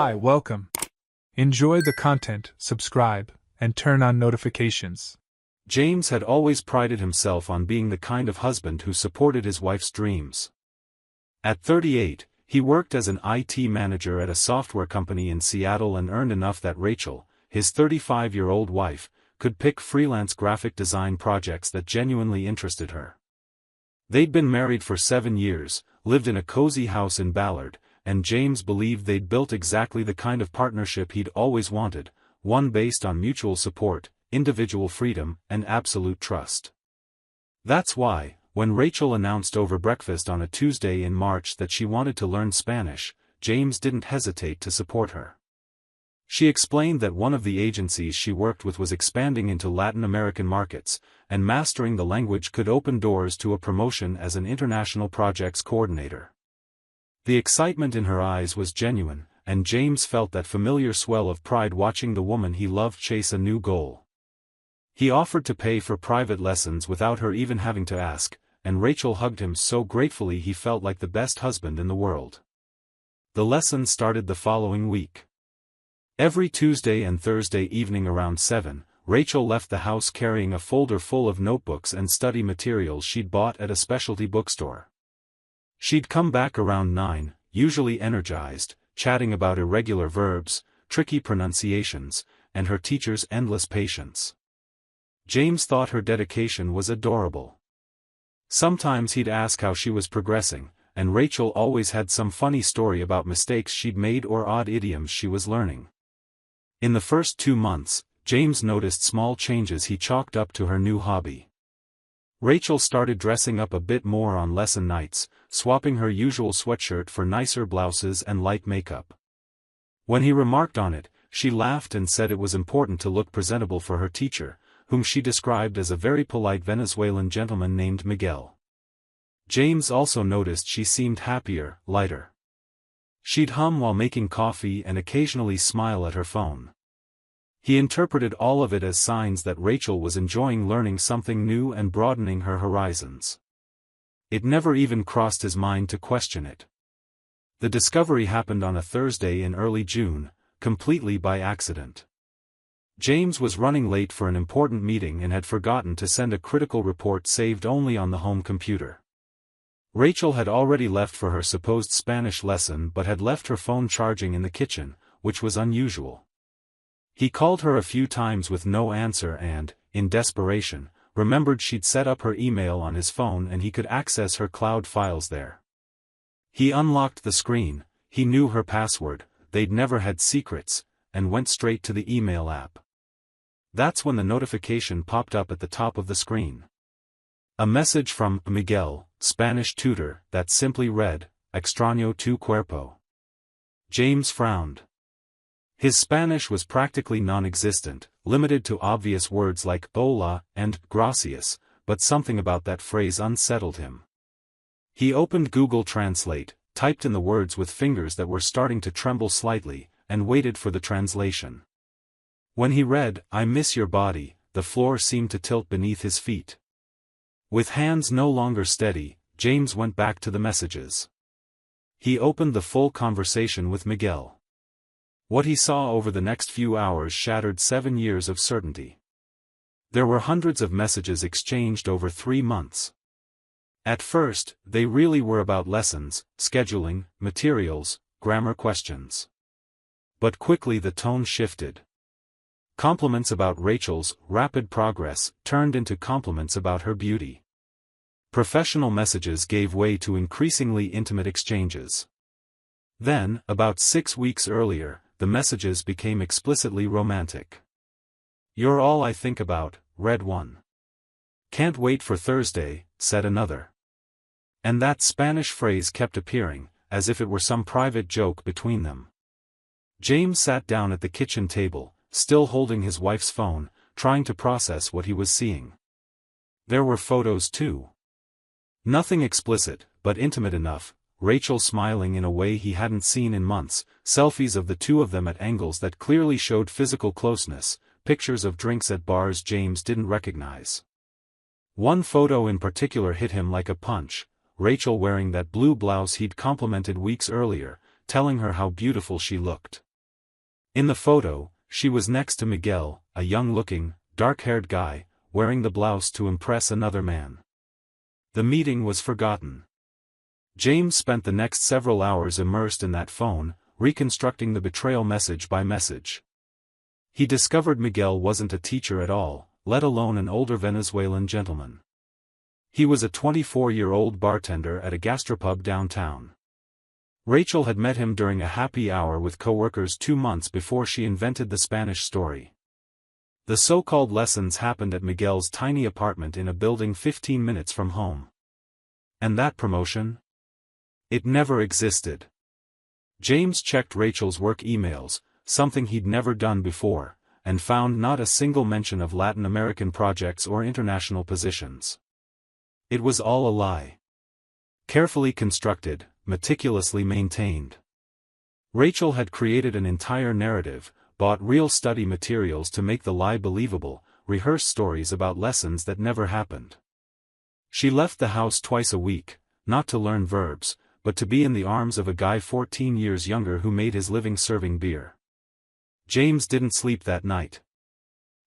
Hi, welcome. Enjoy the content, subscribe, and turn on notifications. James had always prided himself on being the kind of husband who supported his wife's dreams. At 38, he worked as an IT manager at a software company in Seattle and earned enough that Rachel, his 35-year-old wife, could pick freelance graphic design projects that genuinely interested her. They'd been married for 7 years, lived in a cozy house in Ballard, and James believed they'd built exactly the kind of partnership he'd always wanted, one based on mutual support, individual freedom, and absolute trust. That's why, when Rachel announced over breakfast on a Tuesday in March that she wanted to learn Spanish, James didn't hesitate to support her. She explained that one of the agencies she worked with was expanding into Latin American markets, and mastering the language could open doors to a promotion as an international projects coordinator. The excitement in her eyes was genuine, and James felt that familiar swell of pride watching the woman he loved chase a new goal. He offered to pay for private lessons without her even having to ask, and Rachel hugged him so gratefully he felt like the best husband in the world. The lessons started the following week. Every Tuesday and Thursday evening around 7, Rachel left the house carrying a folder full of notebooks and study materials she'd bought at a specialty bookstore. She'd come back around 9, usually energized, chatting about irregular verbs, tricky pronunciations, and her teacher's endless patience. James thought her dedication was adorable. Sometimes he'd ask how she was progressing, and Rachel always had some funny story about mistakes she'd made or odd idioms she was learning. In the first 2 months, James noticed small changes he chalked up to her new hobby. Rachel started dressing up a bit more on lesson nights, swapping her usual sweatshirt for nicer blouses and light makeup. When he remarked on it, she laughed and said it was important to look presentable for her teacher, whom she described as a very polite Venezuelan gentleman named Miguel. James also noticed she seemed happier, lighter. She'd hum while making coffee and occasionally smile at her phone. He interpreted all of it as signs that Rachel was enjoying learning something new and broadening her horizons. It never even crossed his mind to question it. The discovery happened on a Thursday in early June, completely by accident. James was running late for an important meeting and had forgotten to send a critical report saved only on the home computer. Rachel had already left for her supposed Spanish lesson but had left her phone charging in the kitchen, which was unusual. He called her a few times with no answer and, in desperation, remembered she'd set up her email on his phone and he could access her cloud files there. He unlocked the screen, he knew her password, they'd never had secrets, and went straight to the email app. That's when the notification popped up at the top of the screen. A message from Miguel, Spanish tutor, that simply read, "Extraño tu cuerpo." James frowned. His Spanish was practically non-existent, limited to obvious words like hola and gracias, but something about that phrase unsettled him. He opened Google Translate, typed in the words with fingers that were starting to tremble slightly, and waited for the translation. When he read, "I miss your body," the floor seemed to tilt beneath his feet. With hands no longer steady, James went back to the messages. He opened the full conversation with Miguel. What he saw over the next few hours shattered 7 years of certainty. There were hundreds of messages exchanged over 3 months. At first, they really were about lessons, scheduling, materials, grammar questions. But quickly the tone shifted. Compliments about Rachel's rapid progress turned into compliments about her beauty. Professional messages gave way to increasingly intimate exchanges. Then, about 6 weeks earlier, the messages became explicitly romantic. "You're all I think about," read one. "Can't wait for Thursday," said another. And that Spanish phrase kept appearing, as if it were some private joke between them. James sat down at the kitchen table, still holding his wife's phone, trying to process what he was seeing. There were photos too. Nothing explicit, but intimate enough, Rachel smiling in a way he hadn't seen in months, selfies of the two of them at angles that clearly showed physical closeness, pictures of drinks at bars James didn't recognize. One photo in particular hit him like a punch, Rachel wearing that blue blouse he'd complimented weeks earlier, telling her how beautiful she looked. In the photo, she was next to Miguel, a young-looking, dark-haired guy, wearing the blouse to impress another man. The meeting was forgotten. James spent the next several hours immersed in that phone, reconstructing the betrayal message by message. He discovered Miguel wasn't a teacher at all, let alone an older Venezuelan gentleman. He was a 24-year-old bartender at a gastropub downtown. Rachel had met him during a happy hour with coworkers 2 months before she invented the Spanish story. The so-called lessons happened at Miguel's tiny apartment in a building 15 minutes from home. And that promotion? It never existed. James checked Rachel's work emails, something he'd never done before, and found not a single mention of Latin American projects or international positions. It was all a lie. Carefully constructed, meticulously maintained. Rachel had created an entire narrative, bought real study materials to make the lie believable, rehearsed stories about lessons that never happened. She left the house twice a week, not to learn verbs, but to be in the arms of a guy 14 years younger who made his living serving beer. James didn't sleep that night.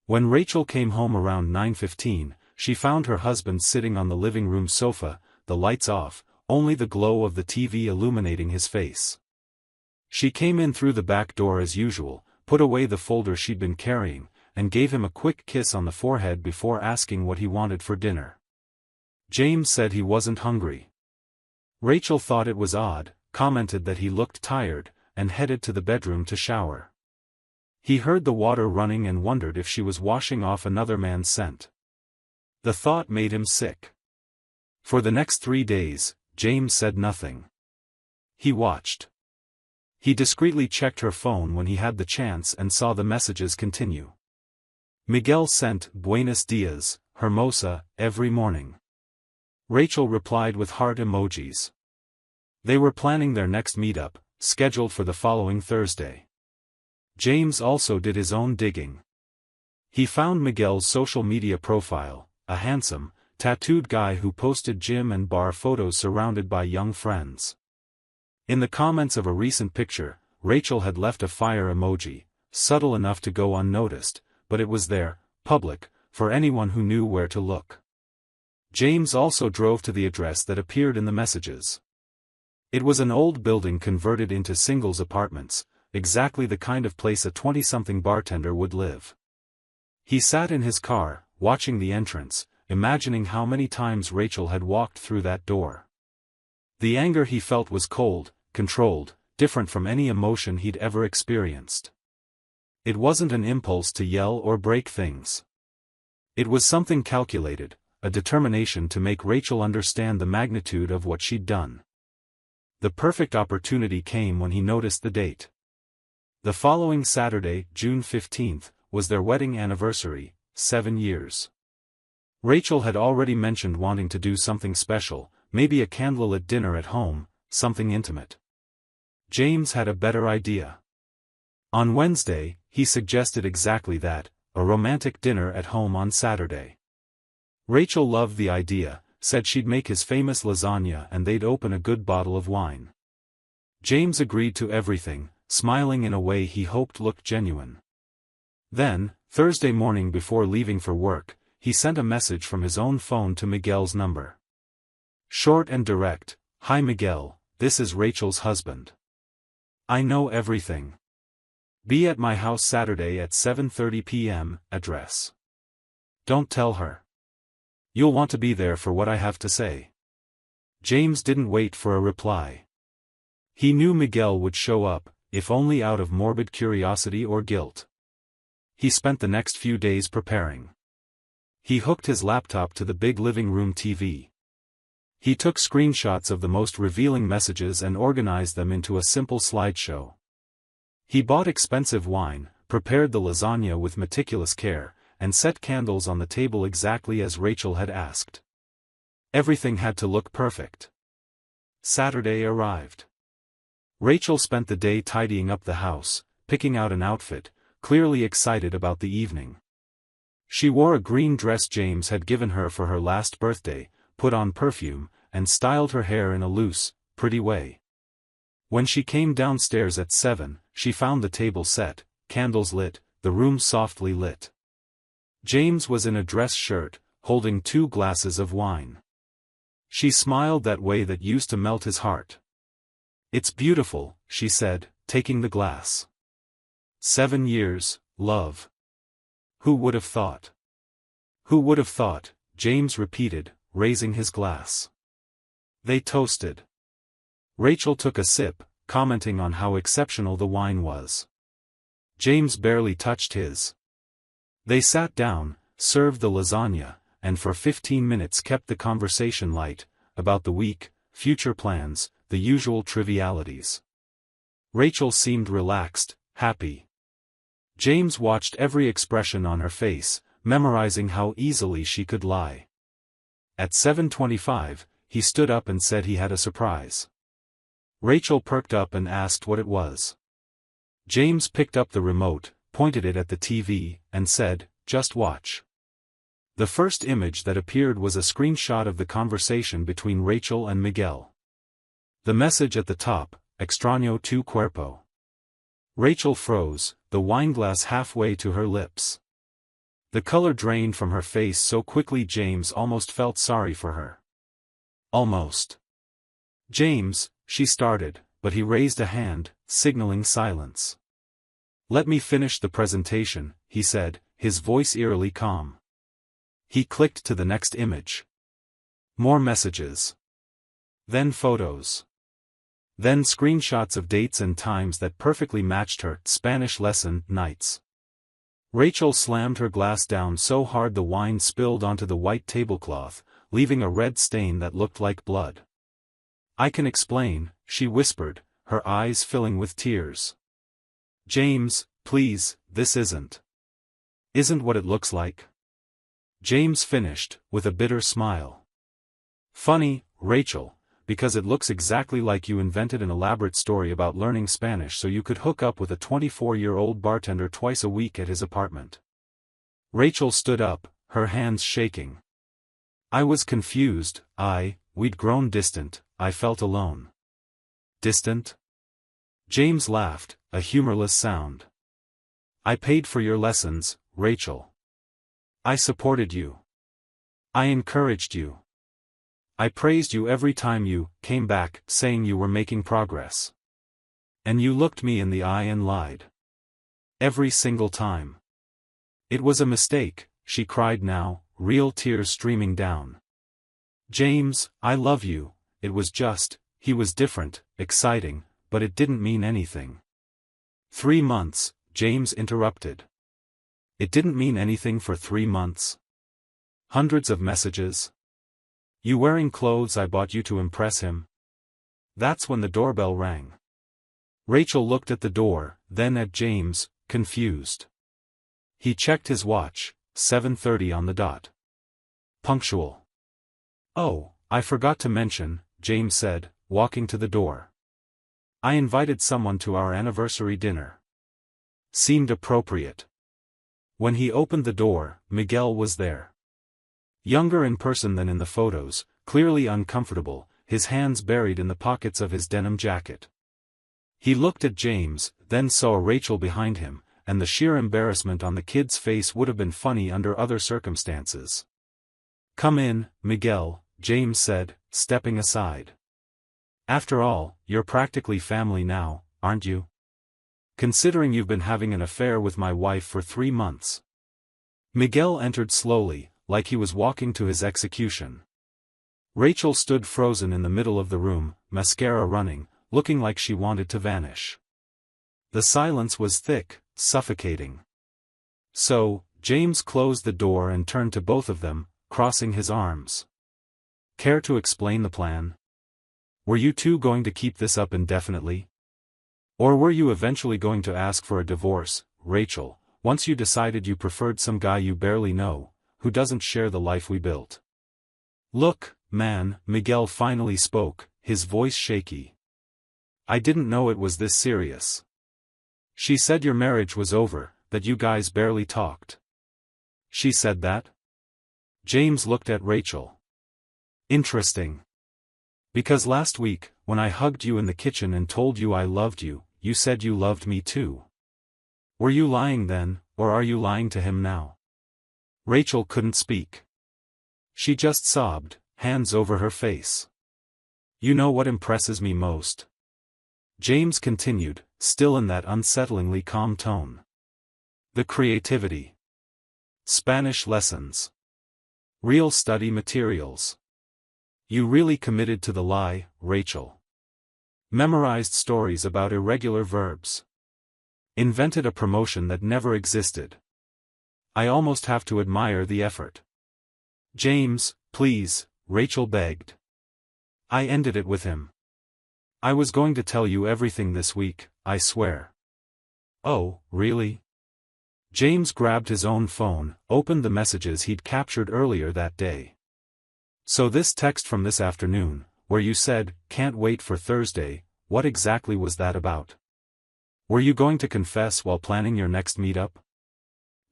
When Rachel came home around 9:15, she found her husband sitting on the living room sofa, the lights off, only the glow of the TV illuminating his face. She came in through the back door as usual, put away the folder she'd been carrying, and gave him a quick kiss on the forehead before asking what he wanted for dinner. James said he wasn't hungry. Rachel thought it was odd, commented that he looked tired, and headed to the bedroom to shower. He heard the water running and wondered if she was washing off another man's scent. The thought made him sick. For the next 3 days, James said nothing. He watched. He discreetly checked her phone when he had the chance and saw the messages continue. Miguel sent "Buenos dias, Hermosa" every morning. Rachel replied with heart emojis. They were planning their next meetup, scheduled for the following Thursday. James also did his own digging. He found Miguel's social media profile, a handsome, tattooed guy who posted gym and bar photos surrounded by young friends. In the comments of a recent picture, Rachel had left a fire emoji, subtle enough to go unnoticed, but it was there, public, for anyone who knew where to look. James also drove to the address that appeared in the messages. It was an old building converted into singles apartments, exactly the kind of place a 20-something bartender would live. He sat in his car, watching the entrance, imagining how many times Rachel had walked through that door. The anger he felt was cold, controlled, different from any emotion he'd ever experienced. It wasn't an impulse to yell or break things. It was something calculated, a determination to make Rachel understand the magnitude of what she'd done. The perfect opportunity came when he noticed the date. The following Saturday, June 15th, was their wedding anniversary, 7 years. Rachel had already mentioned wanting to do something special, maybe a candlelit dinner at home, something intimate. James had a better idea. On Wednesday, he suggested exactly that, a romantic dinner at home on Saturday. Rachel loved the idea, said she'd make his famous lasagna and they'd open a good bottle of wine. James agreed to everything, smiling in a way he hoped looked genuine. Then, Thursday morning before leaving for work, he sent a message from his own phone to Miguel's number. Short and direct, "Hi Miguel, this is Rachel's husband. I know everything. Be at my house Saturday at 7:30 p.m., address. Don't tell her. You'll want to be there for what I have to say." James didn't wait for a reply. He knew Miguel would show up, if only out of morbid curiosity or guilt. He spent the next few days preparing. He hooked his laptop to the big living room TV. He took screenshots of the most revealing messages and organized them into a simple slideshow. He bought expensive wine, prepared the lasagna with meticulous care, and set candles on the table exactly as Rachel had asked. Everything had to look perfect. Saturday arrived. Rachel spent the day tidying up the house, picking out an outfit, clearly excited about the evening. She wore a green dress James had given her for her last birthday, put on perfume, and styled her hair in a loose, pretty way. When she came downstairs at 7, she found the table set, candles lit, the room softly lit. James was in a dress shirt, holding 2 glasses of wine. She smiled that way that used to melt his heart. "It's beautiful," she said, taking the glass. 7 years, love. Who would have thought? Who would have thought, James repeated, raising his glass. They toasted. Rachel took a sip, commenting on how exceptional the wine was. James barely touched his. They sat down, served the lasagna, and for 15 minutes kept the conversation light, about the week, future plans, the usual trivialities. Rachel seemed relaxed, happy. James watched every expression on her face, memorizing how easily she could lie. At 7:25, he stood up and said he had a surprise. Rachel perked up and asked what it was. James picked up the remote, pointed it at the TV, and said, "Just watch." The first image that appeared was a screenshot of the conversation between Rachel and Miguel. The message at the top, "Extraño tu cuerpo." Rachel froze, the wineglass halfway to her lips. The color drained from her face so quickly James almost felt sorry for her. Almost. "James," she started, but he raised a hand, signaling silence. "Let me finish the presentation," he said, his voice eerily calm. He clicked to the next image. More messages. Then photos. Then screenshots of dates and times that perfectly matched her Spanish lesson nights. Rachel slammed her glass down so hard the wine spilled onto the white tablecloth, leaving a red stain that looked like blood. "I can explain," she whispered, her eyes filling with tears. "James, please, this isn't what it looks like." James finished, with a bitter smile. "Funny, Rachel, because it looks exactly like you invented an elaborate story about learning Spanish so you could hook up with a 24-year-old bartender twice a week at his apartment." Rachel stood up, her hands shaking. "I was confused, we'd grown distant, I felt alone." "Distant?" James laughed, a humorless sound. "I paid for your lessons, Rachel. I supported you. I encouraged you. I praised you every time you came back, saying you were making progress. And you looked me in the eye and lied. Every single time. It was a mistake," she cried now, real tears streaming down. "James, I love you, it was just, he was different, exciting, but it didn't mean anything." 3 months, James interrupted. "It didn't mean anything for 3 months? Hundreds of messages? You wearing clothes I bought you to impress him?" That's when the doorbell rang. Rachel looked at the door, then at James, confused. He checked his watch, 7:30 on the dot. Punctual. "Oh, I forgot to mention," James said, walking to the door. "I invited someone to our anniversary dinner." Seemed appropriate. When he opened the door, Miguel was there. Younger in person than in the photos, clearly uncomfortable, his hands buried in the pockets of his denim jacket. He looked at James, then saw Rachel behind him, and the sheer embarrassment on the kid's face would have been funny under other circumstances. "Come in, Miguel," James said, stepping aside. "After all, you're practically family now, aren't you? Considering you've been having an affair with my wife for 3 months. Miguel entered slowly, like he was walking to his execution. Rachel stood frozen in the middle of the room, mascara running, looking like she wanted to vanish. The silence was thick, suffocating. So, James closed the door and turned to both of them, crossing his arms. "Care to explain the plan? Were you two going to keep this up indefinitely? Or were you eventually going to ask for a divorce, Rachel, once you decided you preferred some guy you barely know, who doesn't share the life we built?" "Look, man," Miguel finally spoke, his voice shaky. "I didn't know it was this serious. She said your marriage was over, that you guys barely talked." "She said that?" James looked at Rachel. "Interesting. Because last week, when I hugged you in the kitchen and told you I loved you, you said you loved me too. Were you lying then, or are you lying to him now? Rachel couldn't speak. She just sobbed, hands over her face. You know what impresses me most? James continued, still in that unsettlingly calm tone. The creativity. Spanish lessons. Real study materials. You really committed to the lie, Rachel. Memorized stories about irregular verbs. Invented a promotion that never existed. I almost have to admire the effort. James, please, Rachel begged. I ended it with him. I was going to tell you everything this week, I swear. Oh, really? James grabbed his own phone, opened the messages he'd captured earlier that day. So this text from this afternoon, where you said, "Can't wait for Thursday," what exactly was that about? Were you going to confess while planning your next meetup?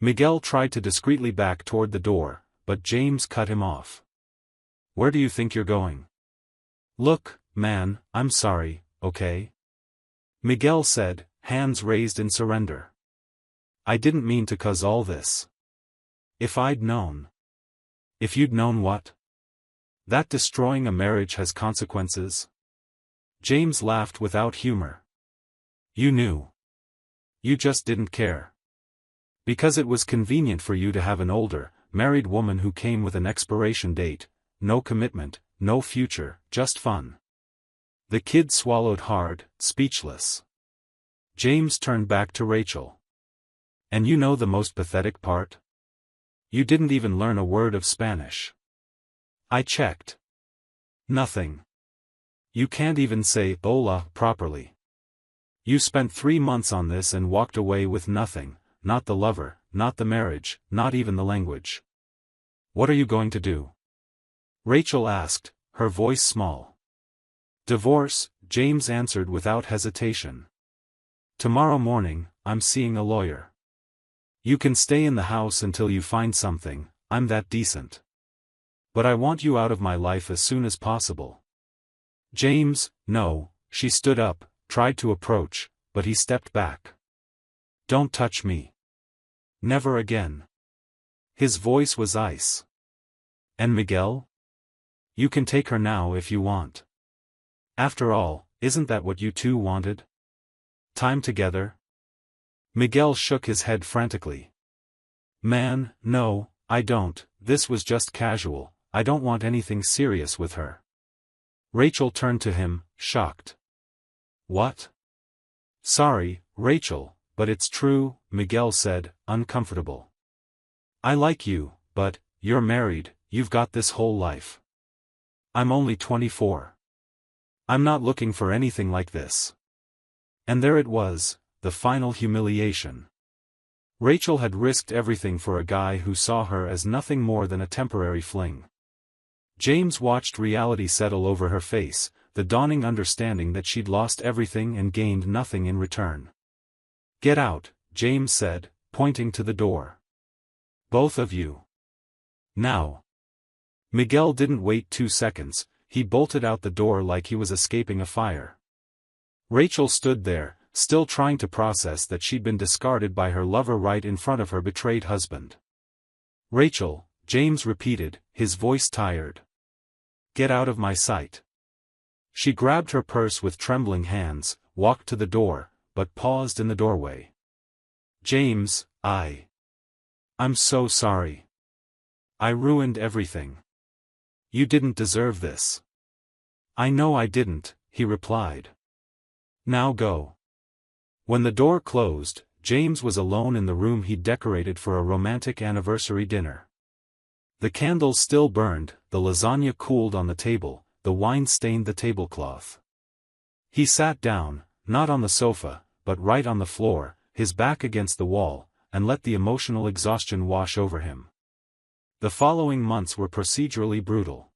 Miguel tried to discreetly back toward the door, but James cut him off. Where do you think you're going? Look, man, I'm sorry, okay? Miguel said, hands raised in surrender. I didn't mean to cause all this. If I'd known. If you'd known what? That destroying a marriage has consequences? James laughed without humor. You knew. You just didn't care. Because it was convenient for you to have an older, married woman who came with an expiration date, no commitment, no future, just fun. The kid swallowed hard, speechless. James turned back to Rachel. And you know the most pathetic part? You didn't even learn a word of Spanish. I checked. Nothing. You can't even say hola properly. You spent 3 months on this and walked away with nothing, not the lover, not the marriage, not even the language. What are you going to do? Rachel asked, her voice small. Divorce, James answered without hesitation. Tomorrow morning, I'm seeing a lawyer. You can stay in the house until you find something, I'm that decent. But I want you out of my life as soon as possible. James, no, she stood up, tried to approach, but he stepped back. Don't touch me. Never again. His voice was ice. And Miguel? You can take her now if you want. After all, isn't that what you two wanted? Time together? Miguel shook his head frantically. Man, no, I don't, this was just casual, I don't want anything serious with her. Rachel turned to him, shocked. What? Sorry, Rachel, but it's true, Miguel said, uncomfortable. I like you, but, you're married, you've got this whole life. I'm only 24. I'm not looking for anything like this. And there it was, the final humiliation. Rachel had risked everything for a guy who saw her as nothing more than a temporary fling. James watched reality settle over her face, the dawning understanding that she'd lost everything and gained nothing in return. Get out, James said, pointing to the door. Both of you. Now. Miguel didn't wait 2 seconds, he bolted out the door like he was escaping a fire. Rachel stood there, still trying to process that she'd been discarded by her lover right in front of her betrayed husband. Rachel, James repeated, his voice tired. Get out of my sight. She grabbed her purse with trembling hands, walked to the door, but paused in the doorway. James, I'm so sorry. I ruined everything. You didn't deserve this. I know I didn't, he replied. Now go. When the door closed, James was alone in the room he'd decorated for a romantic anniversary dinner. The candles still burned, the lasagna cooled on the table, the wine stained the tablecloth. He sat down, not on the sofa, but right on the floor, his back against the wall, and let the emotional exhaustion wash over him. The following months were procedurally brutal.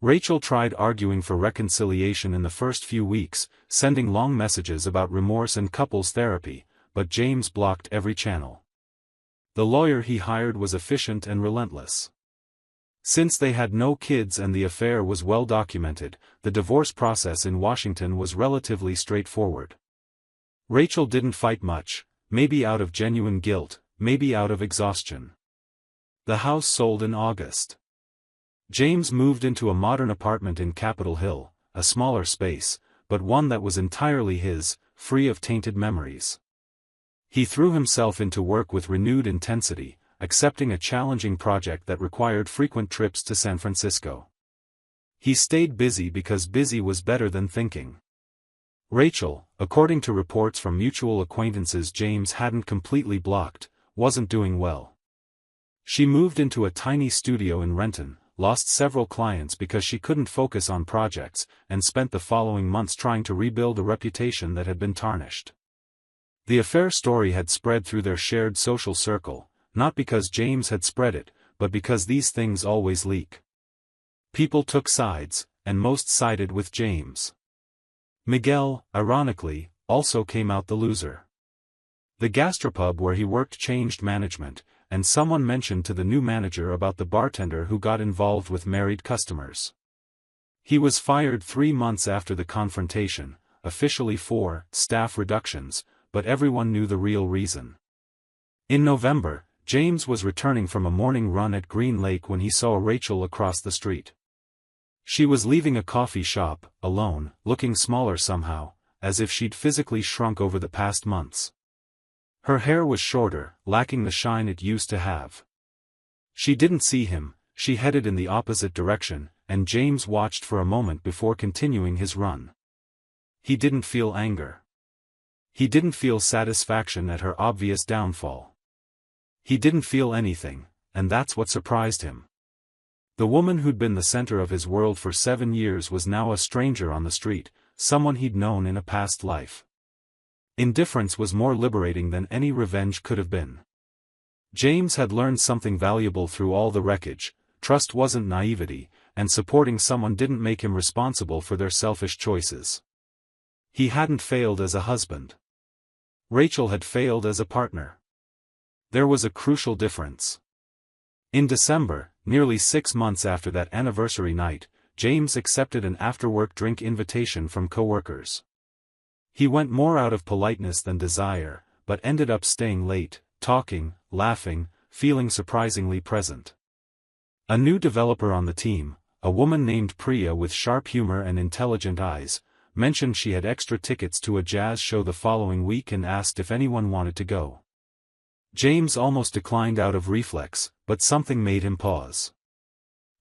Rachel tried arguing for reconciliation in the first few weeks, sending long messages about remorse and couples therapy, but James blocked every channel. The lawyer he hired was efficient and relentless. Since they had no kids and the affair was well documented, the divorce process in Washington was relatively straightforward. Rachel didn't fight much, maybe out of genuine guilt, maybe out of exhaustion. The house sold in August. James moved into a modern apartment in Capitol Hill, a smaller space, but one that was entirely his, free of tainted memories. He threw himself into work with renewed intensity, accepting a challenging project that required frequent trips to San Francisco. He stayed busy because busy was better than thinking. Rachel, according to reports from mutual acquaintances James hadn't completely blocked, wasn't doing well. She moved into a tiny studio in Renton, lost several clients because she couldn't focus on projects, and spent the following months trying to rebuild a reputation that had been tarnished. The affair story had spread through their shared social circle, not because James had spread it, but because these things always leak. People took sides, and most sided with James. Miguel, ironically, also came out the loser. The gastropub where he worked changed management, and someone mentioned to the new manager about the bartender who got involved with married customers. He was fired 3 months after the confrontation, officially for staff reductions, but everyone knew the real reason. In November, James was returning from a morning run at Green Lake when he saw Rachel across the street. She was leaving a coffee shop, alone, looking smaller somehow, as if she'd physically shrunk over the past months. Her hair was shorter, lacking the shine it used to have. She didn't see him, she headed in the opposite direction, and James watched for a moment before continuing his run. He didn't feel anger. He didn't feel satisfaction at her obvious downfall. He didn't feel anything, and that's what surprised him. The woman who'd been the center of his world for 7 years was now a stranger on the street, someone he'd known in a past life. Indifference was more liberating than any revenge could have been. James had learned something valuable through all the wreckage: trust wasn't naivety, and supporting someone didn't make him responsible for their selfish choices. He hadn't failed as a husband. Rachel had failed as a partner. There was a crucial difference. In December, nearly 6 months after that anniversary night, James accepted an after-work drink invitation from coworkers. He went more out of politeness than desire, but ended up staying late, talking, laughing, feeling surprisingly present. A new developer on the team, a woman named Priya with sharp humor and intelligent eyes, mentioned she had extra tickets to a jazz show the following week and asked if anyone wanted to go. James almost declined out of reflex, but something made him pause.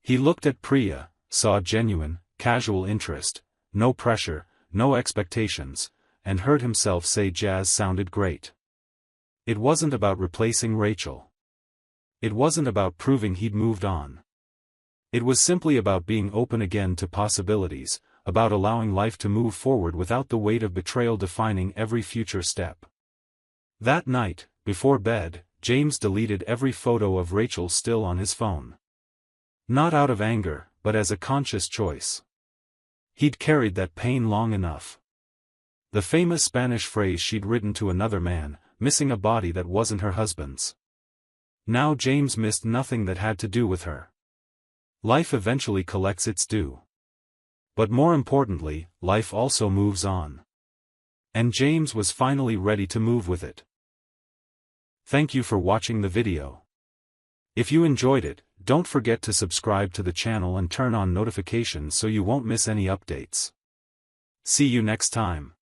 He looked at Priya, saw genuine, casual interest, no pressure, no expectations, and heard himself say jazz sounded great. It wasn't about replacing Rachel. It wasn't about proving he'd moved on. It was simply about being open again to possibilities, about allowing life to move forward without the weight of betrayal defining every future step. That night, before bed, James deleted every photo of Rachel still on his phone. Not out of anger, but as a conscious choice. He'd carried that pain long enough. The famous Spanish phrase she'd written to another man, missing a body that wasn't her husband's. Now James missed nothing that had to do with her. Life eventually collects its due. But more importantly, life also moves on. And James was finally ready to move with it. Thank you for watching the video. If you enjoyed it, don't forget to subscribe to the channel and turn on notifications so you won't miss any updates. See you next time.